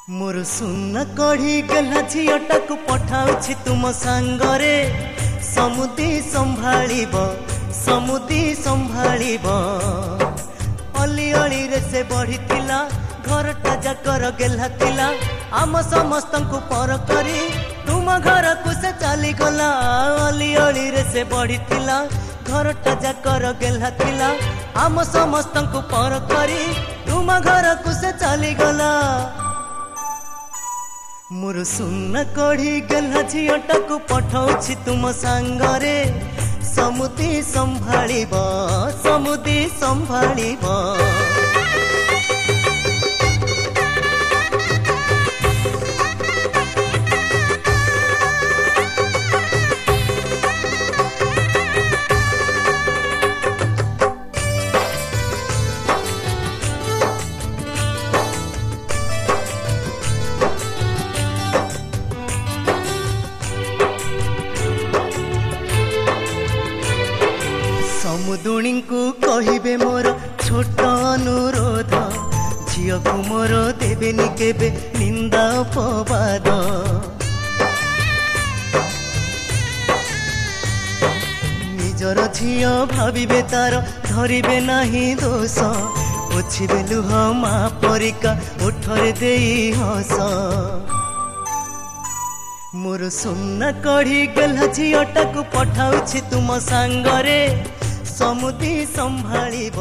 मोर सुना कढ़ी गला झीटा को पठाउछि तुम सांगरे समुदी संभाळिब अली अली रे से बढ़िथिला घरटा जाकर गेला थिला आम समस्त को पर करी तुम घर को से चली गला अली अली रे से बढ़िथिला घरटा जाकर गेला थिला आम समस्त को पर करी तुम घर को से चली गला मोर सुना कढ़ी गला झीटा को पठाउछि तुम सांगरे समुदी संभाळिब समुदुणी को कहिबे मोर छोट अनुरोध झियो को मोर देबेनि केबे निंदा अपवाद निजर झियो भाविबे तार धरिबे नाही दोष पोछिबे लुह मा परिका उठरे देई हस मोर सुना कढ़ी गला झीटा को पठाउछि तुम सांगरे समुदी संभाळिब